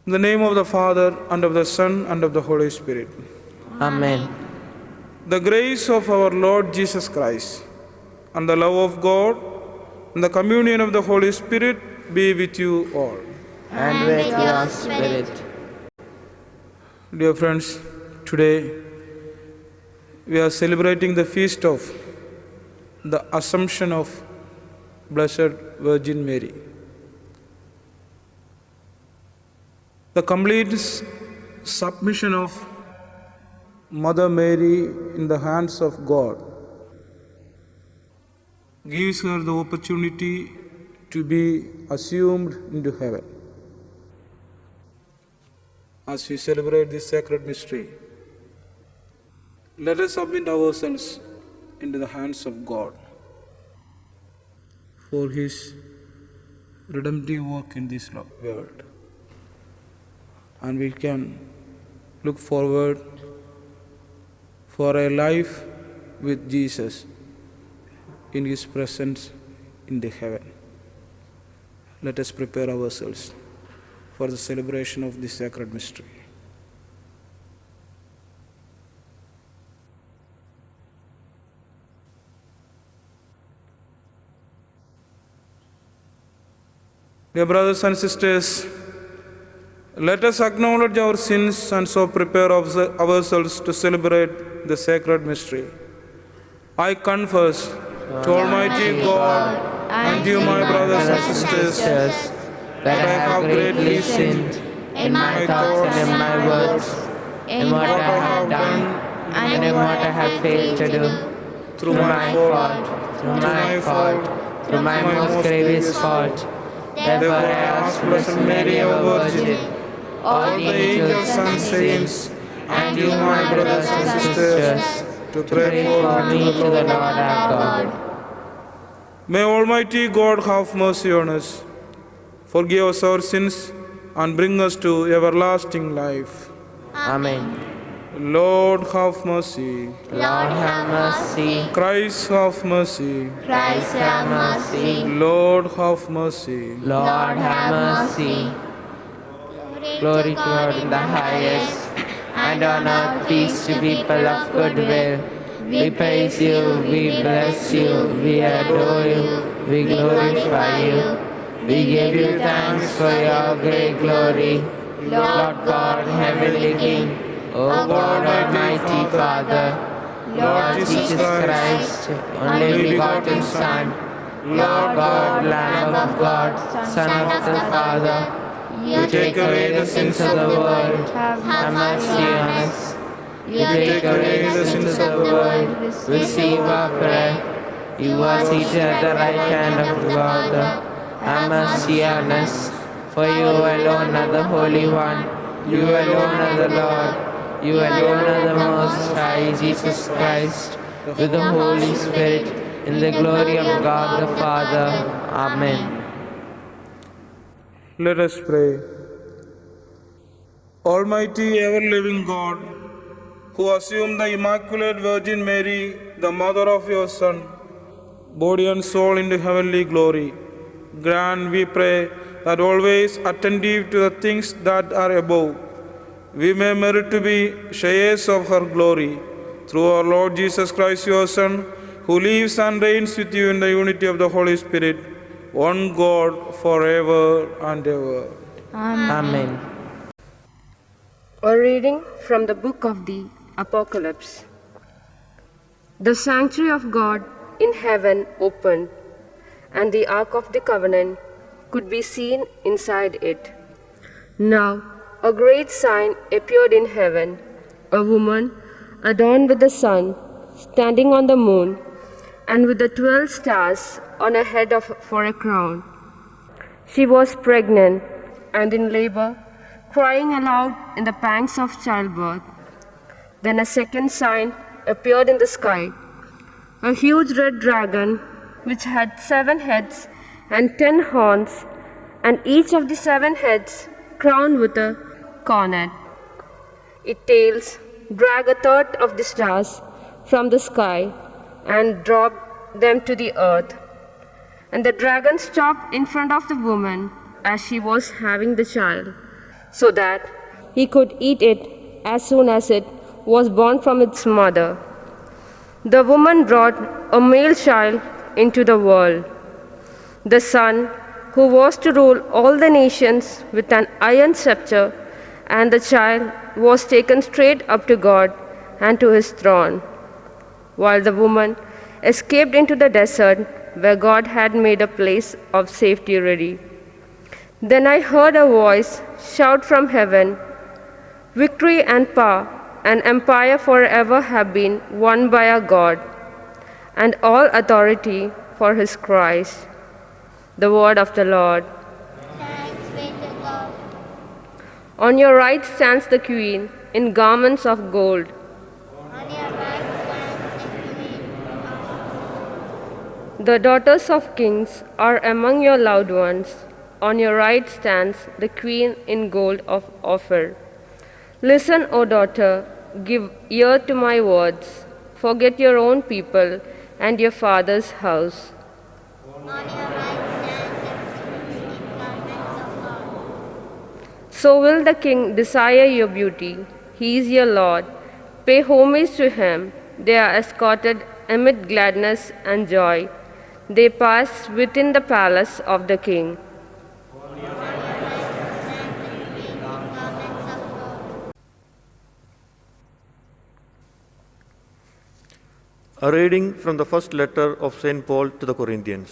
In the name of the Father, and of the Son, and of the Holy Spirit. Amen. The grace of our Lord Jesus Christ, and the love of God, and the communion of the Holy Spirit be with you all. And with your spirit. Dear friends, today we are celebrating the feast of the Assumption of Blessed Virgin Mary. The complete submission of Mother Mary in the hands of God gives her the opportunity to be assumed into heaven. As we celebrate this sacred mystery, let us submit ourselves into the hands of God for His redemptive work in this world. And we can look forward for a life with Jesus in His presence in the heaven. Let us prepare ourselves for the celebration of this sacred mystery. Dear brothers and sisters, let us acknowledge our sins and so prepare ourselves to celebrate the sacred mystery. I confess to Almighty God and you, my brothers and sisters, that I have greatly sinned in my thoughts and in my words, in what I have done and in what I have failed to do, through my fault, through my most grievous fault. Therefore I ask Blessed Mary, our Virgin, all the angels and saints, and you, my brothers and sisters, to pray for me to the Lord our God. May Almighty God have mercy on us, forgive us our sins, and bring us to everlasting life. Amen. Lord, have mercy. Lord, have mercy. Christ, have mercy. Christ, have mercy. Lord, have mercy. Lord, have mercy. Glory to God in the highest, and on earth peace to people of good will. We praise you, we bless you, we adore you, we glorify you. We give you thanks for your great glory, Lord God, heavenly King, O God, Almighty Father, Lord Jesus Christ, only begotten Son, Lord God, Lamb of God, Son of the Father, you take away the sins of the world, have mercy on us. You take away the sins of the world, receive our prayer. You are seated at the right hand of God, have mercy on us. For you alone are the Holy One, you alone are the Lord, you alone are the Most High, Jesus Christ, with the Holy Spirit, in the glory of God the Father. Amen. Let us pray. Almighty, ever-living God, who assumed the Immaculate Virgin Mary, the mother of your Son, body and soul into heavenly glory, grant, we pray, that always attentive to the things that are above, we may merit to be sharers of her glory, through our Lord Jesus Christ, your Son, who lives and reigns with you in the unity of the Holy Spirit, one God, forever and ever. Amen. A reading from the book of the Apocalypse. The sanctuary of God in heaven opened, and the Ark of the Covenant could be seen inside it. Now a great sign appeared in heaven, a woman adorned with the sun, standing on the moon, and with the 12 stars on her head for a crown. She was pregnant and in labor, crying aloud in the pangs of childbirth. Then a second sign appeared in the sky, a huge red dragon which had 7 heads and 10 horns, and each of the 7 heads crowned with a coronet. Its tails dragged a third of the stars from the sky and dropped them to the earth. And the dragon stopped in front of the woman as she was having the child. so that he could eat it as soon as it was born from its mother. The woman brought a male child into the world, the Son who was to rule all the nations with an iron scepter, and the child was taken straight up to God and to his throne, while the woman escaped into the desert where God had made a place of safety ready. Then I heard a voice shout from heaven, "Victory and power and empire forever have been won by our God, and all authority for his Christ." The word of the Lord. Thanks be to God. On your right stands the Queen in garments of gold. On your right stands the Queen. The daughters of kings are among your loved ones. On your right stands the Queen in gold of Ophir. Listen, O daughter, give ear to my words. Forget your own people and your father's house. On your right stands the Queen in garments of gold. So will the king desire your beauty. He is your Lord. Pay homage to him. They are escorted amid gladness and joy. They pass within the palace of the king. On your right stands the Queen in garments of gold. A reading from the first letter of St. Paul to the Corinthians.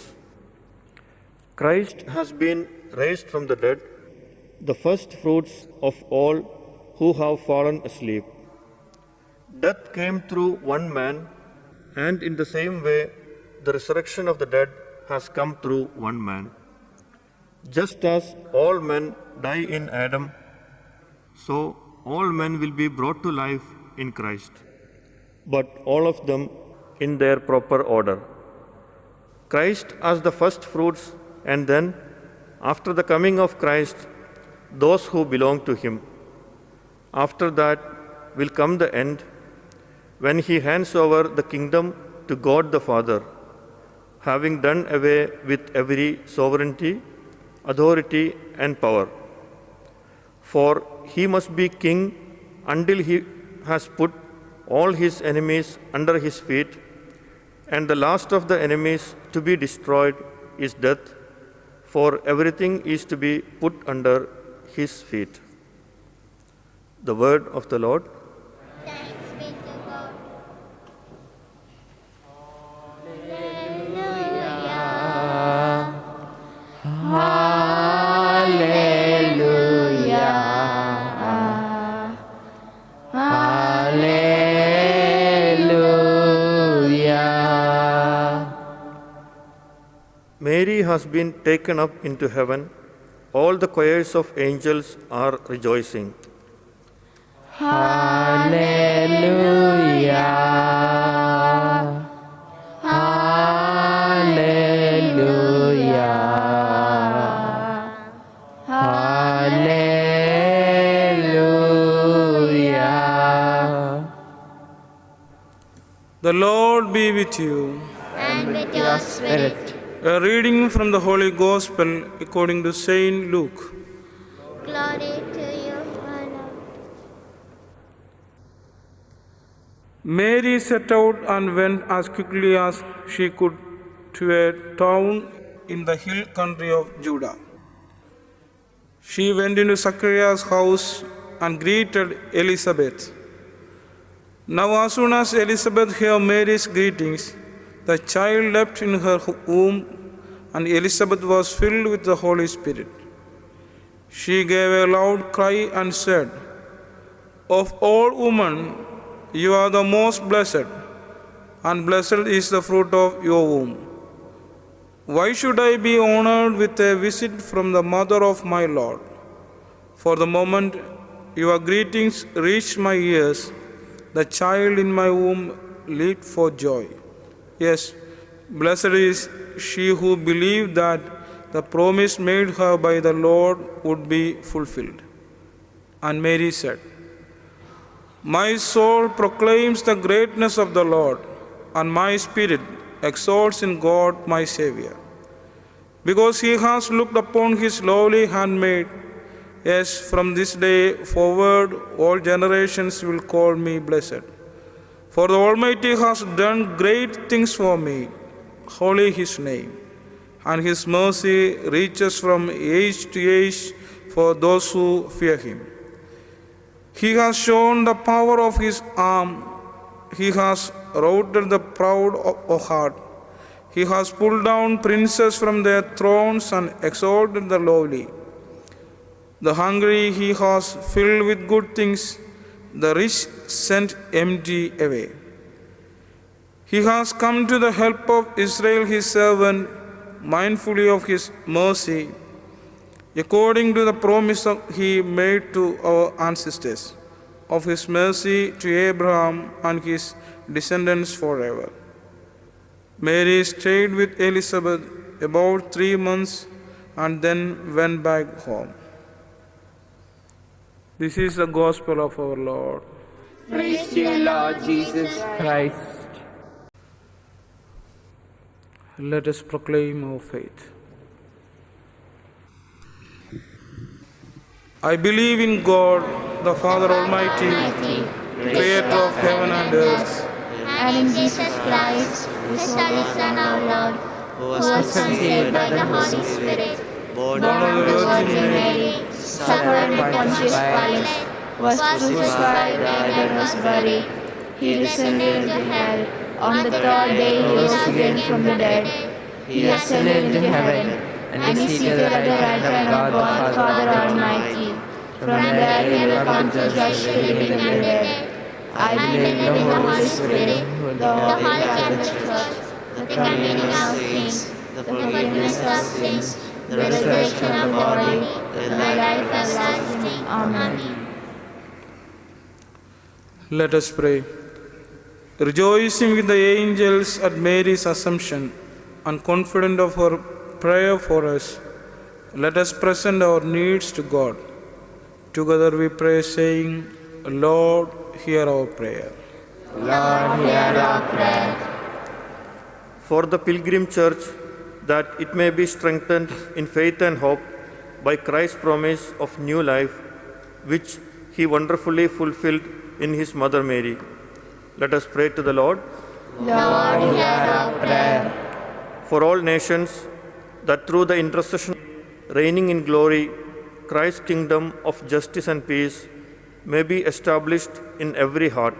Christ has been raised from the dead, the first fruits of all who have fallen asleep. Death came through one man, and in the same way, the resurrection of the dead has come through one man. Just as all men die in Adam, so all men will be brought to life in Christ, but all of them in their proper order. Christ as the first fruits, and then, after the coming of Christ, those who belong to him. After that will come the end, when he hands over the kingdom to God the Father, having done away with every sovereignty, authority, and power. For he must be king until he has put all his enemies under his feet, and the last of the enemies to be destroyed is death, for everything is to be put under his feet. The word of the Lord. Thanks be to God. Mary has been taken up into heaven. All the choirs of angels are rejoicing. Hallelujah. Hallelujah. Hallelujah. The Lord be with you. And with your spirit. A reading from the Holy Gospel according to Saint Luke. Glory to you, O Lord. Mary set out and went as quickly as she could to a town in the hill country of Judah. She went into Zacharias' house and greeted Elizabeth. Now, as soon as Elizabeth heard Mary's greetings, the child leapt in her womb, and Elizabeth was filled with the Holy Spirit. She gave a loud cry and said, "Of all women, you are the most blessed, and blessed is the fruit of your womb. Why should I be honored with a visit from the mother of my Lord? For the moment your greetings reached my ears, the child in my womb leaped for joy. Yes, blessed is she who believed that the promise made her by the Lord would be fulfilled." And Mary said, "My soul proclaims the greatness of the Lord, and my spirit exalts in God my Savior, because he has looked upon his lowly handmaid. Yes, from this day forward, all generations will call me blessed. For the Almighty has done great things for me. Holy His name, and His mercy reaches from age to age for those who fear Him. He has shown the power of His arm. He has routed the proud of heart. He has pulled down princes from their thrones and exalted the lowly. The hungry He has filled with good things, the rich sent empty away. He has come to the help of Israel His servant, mindfully of His mercy, according to the promise He made to our ancestors, of His mercy to Abraham and his descendants forever. Mary stayed with Elizabeth about 3 months and then went back home. This is the gospel of our Lord. Praise to you, Lord Jesus Christ. Let us proclaim our faith. I believe in God, the Father Almighty, creator of heaven and earth, and in Jesus Christ, His Holy Son, our Lord, who was conceived by the Holy Spirit, born of the Virgin Mary, suffered under Pontius Pilate, was crucified and was buried. He descended into hell. On the third day He rose again from the dead. He ascended into heaven, and is seated at the right hand of God, Father Almighty. From there He will come to judge the living and the dead. I believe in the Holy Spirit, the Holy Catholic Church, the communion of saints, the forgiveness of sins, the resurrection of the body, and the life everlasting. Amen. Let us pray. Rejoicing with the angels at Mary's Assumption and confident of her prayer for us, let us present our needs to God. Together we pray, saying, Lord, hear our prayer. Lord, hear our prayer. For the pilgrim church, that it may be strengthened in faith and hope by Christ's promise of new life, which He wonderfully fulfilled in His Mother Mary. Let us pray to the Lord. Lord, hear our prayer. For all nations, that through the intercession reigning in glory, Christ's kingdom of justice and peace may be established in every heart.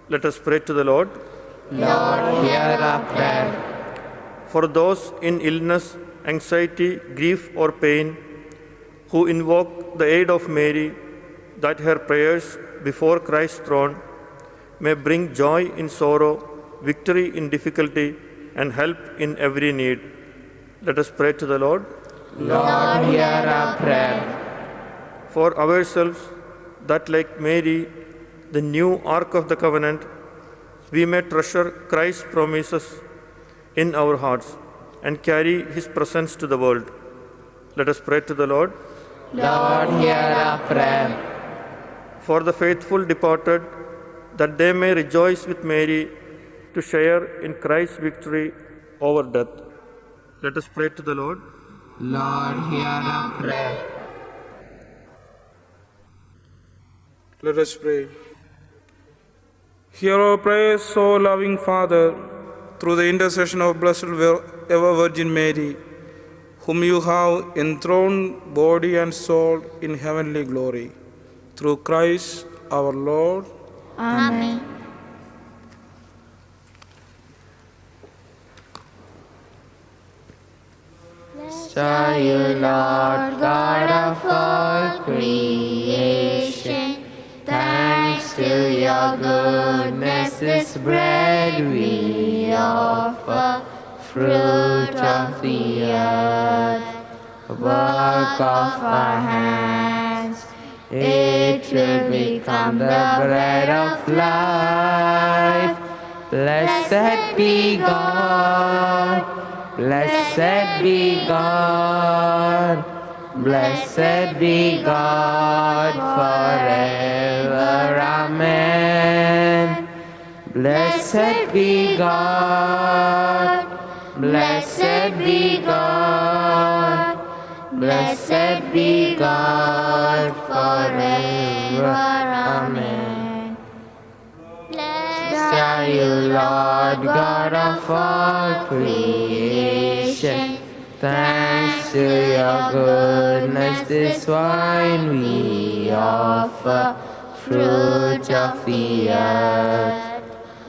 Let us pray to the Lord. Lord, hear our prayer. For those in illness, anxiety, grief, or pain, who invoke the aid of Mary, that her prayers before Christ's throne may bring joy in sorrow, victory in difficulty, and help in every need. Let us pray to the Lord. Lord, hear our prayer. For ourselves, that like Mary, the new Ark of the Covenant, we may treasure Christ's promises in our hearts and carry His presence to the world. Let us pray to the Lord. Lord, hear our prayer. For the faithful departed, that they may rejoice with Mary to share in Christ's victory over death. Let us pray to the Lord. Lord, hear our prayer. Let us pray. Hear our prayers, O loving Father, through the intercession of Blessed Ever Virgin Mary, whom you have enthroned body and soul in heavenly glory. Through Christ our Lord. Amen. Blessed are you, Lord, God of all creation. Thanks to your goodness, this bread we offer, fruit of the earth, work of our hands. It will become the bread of life. Blessed be God. Blessed be God. Blessed be God forever. Amen. Blessed be God. Blessed be God. Blessed be God all creation. Thanks to your goodness, this wine we offer, fruit of the earth,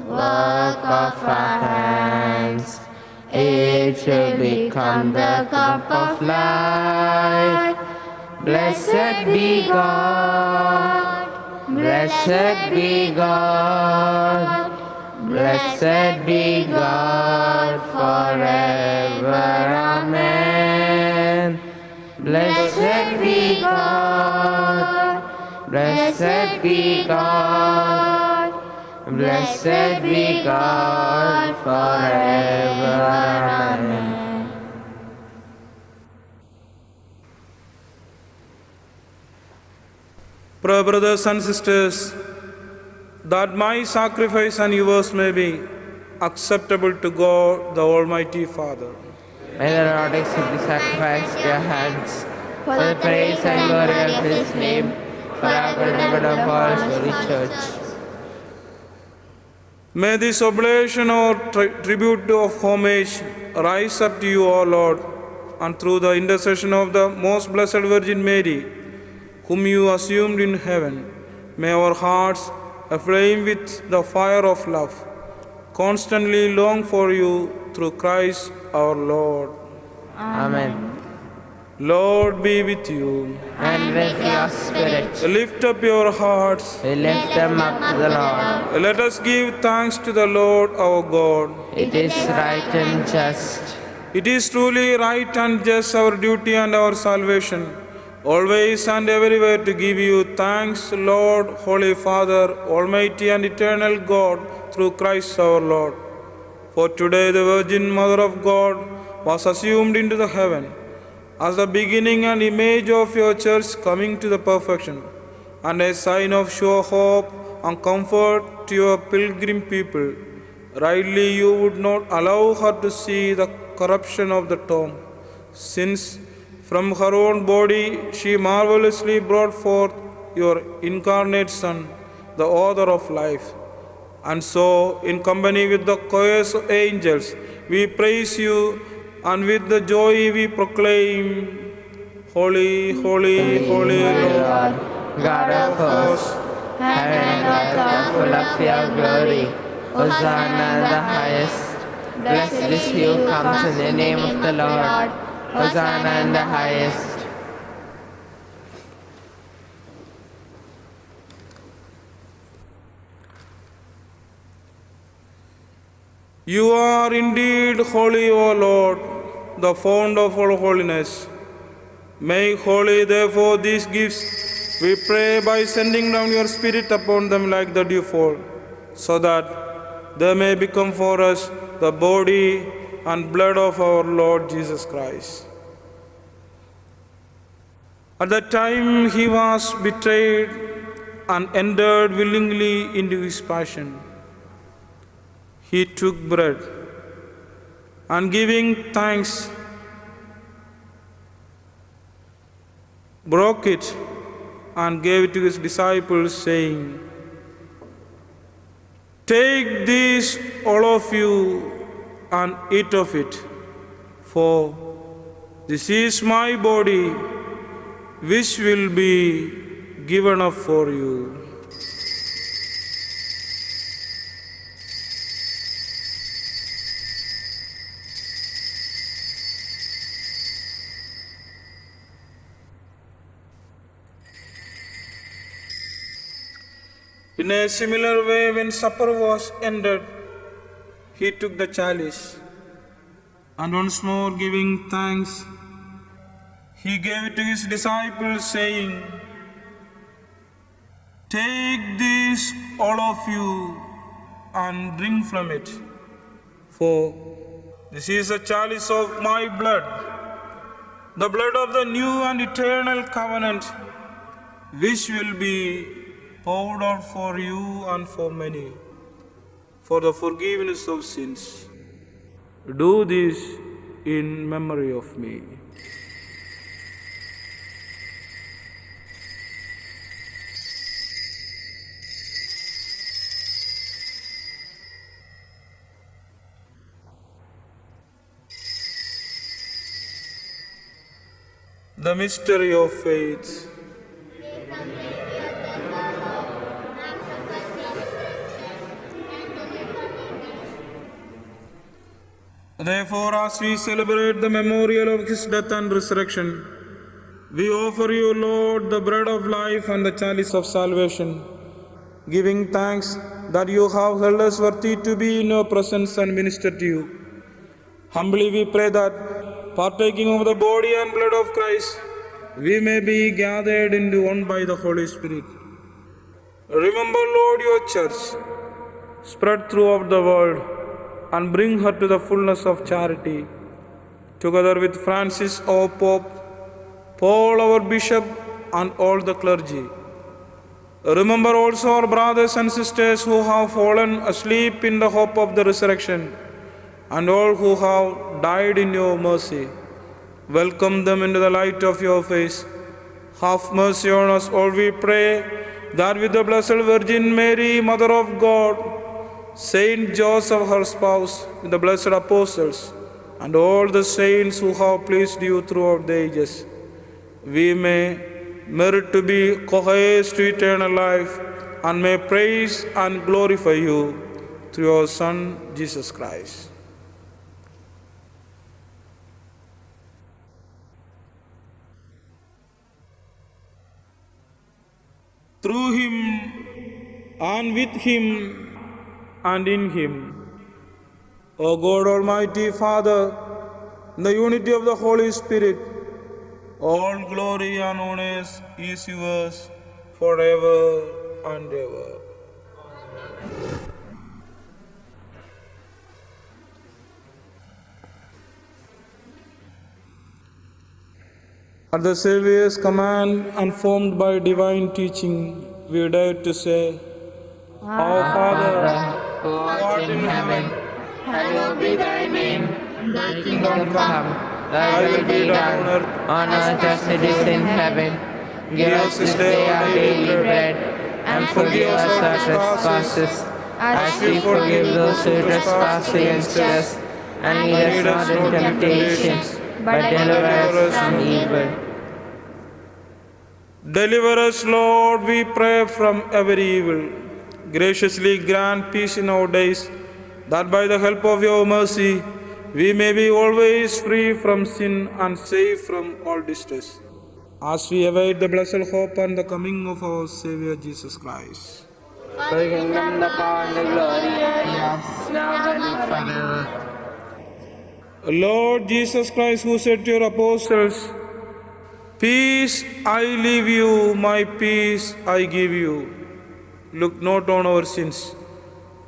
work of our hands. It will become the cup of life. Blessed be God, blessed be God, blessed be God forever. Amen. Blessed be God, blessed be God, blessed be God forever. Amen. Brothers and sisters, that my sacrifice and yours may be acceptable to God, the Almighty Father. May the Lord accept the sacrifice at your hands, for the praise and glory of His name, for our good and good of all His holy church. May this oblation or tribute of homage rise up to you, O Lord, and through the intercession of the most blessed Virgin Mary, whom you assumed in heaven, may our hearts, aflame with the fire of love, constantly long for you through Christ our Lord. Amen. Lord be with you. And with your spirit, Lift up your hearts. we lift them up to the Lord. Let us give thanks to the Lord our God. It is right and just. It is truly right and just, our duty and our salvation, always and everywhere to give you thanks, Lord, Holy Father, Almighty and eternal God, through Christ our Lord. For today the Virgin Mother of God was assumed into the heaven, as the beginning and image of your church coming to the perfection, and a sign of sure hope and comfort to your pilgrim people. Rightly you would not allow her to see the corruption of the tomb, since from her own body she marvelously brought forth your incarnate Son, the author of life. And so, in company with the choirs of angels, we praise you, and with the joy we proclaim, Holy, holy, holy Lord, God of hosts, heaven and earth are full of your glory. Hosanna in the highest. Blessed is he who comes in the name of the Lord. Hosanna in the highest. You are indeed holy, O Lord, the fount of all holiness. Make holy, therefore, these gifts, we pray, by sending down your Spirit upon them like the dewfall, so that they may become for us the body and blood of our Lord Jesus Christ. At the time he was betrayed and entered willingly into his passion, he took bread, and giving thanks, broke it and gave it to his disciples, saying, "Take this, all of you, and eat of it, for this is my body, which will be given up for you." In a similar way, when supper was ended, he took the chalice, and once more giving thanks, he gave it to his disciples, saying, "Take this, all of you, and drink from it, for this is a chalice of my blood, the blood of the new and eternal covenant, which will be poured out for you and for many, for the forgiveness of sins. Do this in memory of me." The mystery of faith. Therefore, as we celebrate the memorial of his death and resurrection, we offer you, Lord, the bread of life and the chalice of salvation, giving thanks that you have held us worthy to be in your presence and minister to you. Humbly we pray that, partaking of the body and blood of Christ, we may be gathered into one by the Holy Spirit. Remember, Lord, your church, spread throughout the world, and bring her to the fullness of charity, together with Francis, our Pope, Paul, our Bishop, and all the clergy. Remember also our brothers and sisters who have fallen asleep in the hope of the resurrection, and all who have died in your mercy. Welcome them into the light of your face. Have mercy on us all, we pray, that with the Blessed Virgin Mary, Mother of God, Saint Joseph, her spouse, with the blessed apostles, and all the saints who have pleased you throughout the ages, we may merit to be co-heirs to eternal life, and may praise and glorify you through your Son, Jesus Christ. Through him, and with him, and in him, O God Almighty Father, in the unity of the Holy Spirit, all glory and honor is yours forever and ever. At the Saviour's command and formed by divine teaching, we dare to say, Our Father, who art in heaven, hallowed be thy name. Thy kingdom come, thy will be done on earth as it is in heaven. Give us this day our daily bread, and forgive us our trespasses, as we forgive those who trespass against us. And lead us not into temptation, but deliver us from evil. Deliver us, Lord, we pray, from every evil. Graciously grant peace in our days, that by the help of your mercy, we may be always free from sin and safe from all distress, as we await the blessed hope and the coming of our Savior Jesus Christ. For the kingdom, the power, and the glory are yours, now and forever. Lord Jesus Christ, who said to your apostles, Peace I leave you, my peace I give you. Look not on our sins,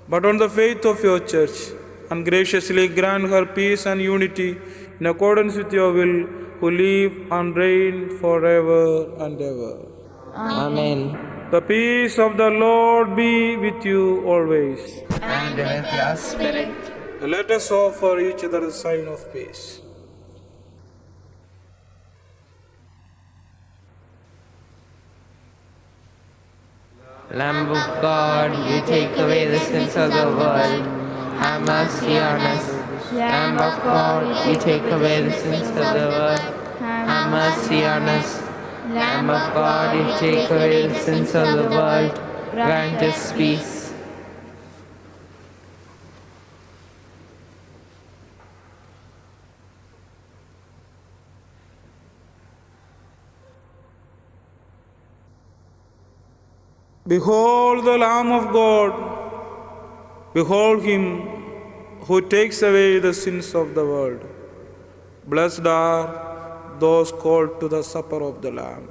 but on the faith of your church, and graciously grant her peace and unity in accordance with your will, who live and reign forever and ever. Amen. The peace of the Lord be with you always. And with your spirit. Let us offer each other a sign of peace. Lamb of God, you take away the sins of the world. Have mercy on us. Lamb of God, you take away the sins of the world. Have mercy on us. Lamb of God, you take away the sins of the world. Grant us peace. Behold the Lamb of God. Behold him who takes away the sins of the world. Blessed are those called to the supper of the Lamb.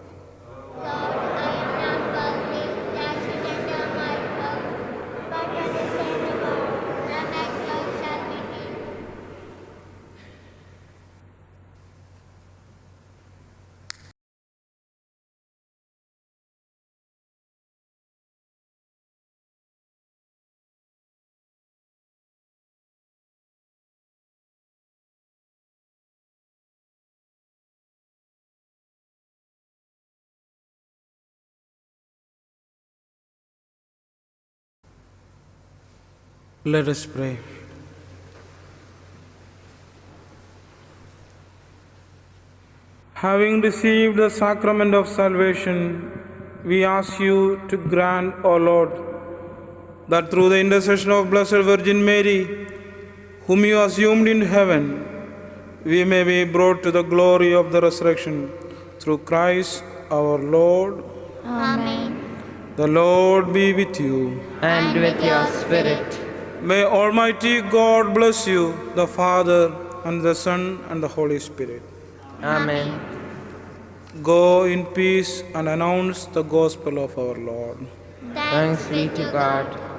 Let us pray. Having received the sacrament of salvation, we ask you to grant, O Lord, that through the intercession of Blessed Virgin Mary, whom you assumed in heaven, we may be brought to the glory of the resurrection. Through Christ our Lord. Amen. The Lord be with you. And with your spirit. May Almighty God bless you, the Father, and the Son, and the Holy Spirit. Amen. Go in peace and announce the gospel of our Lord. Thanks be to God.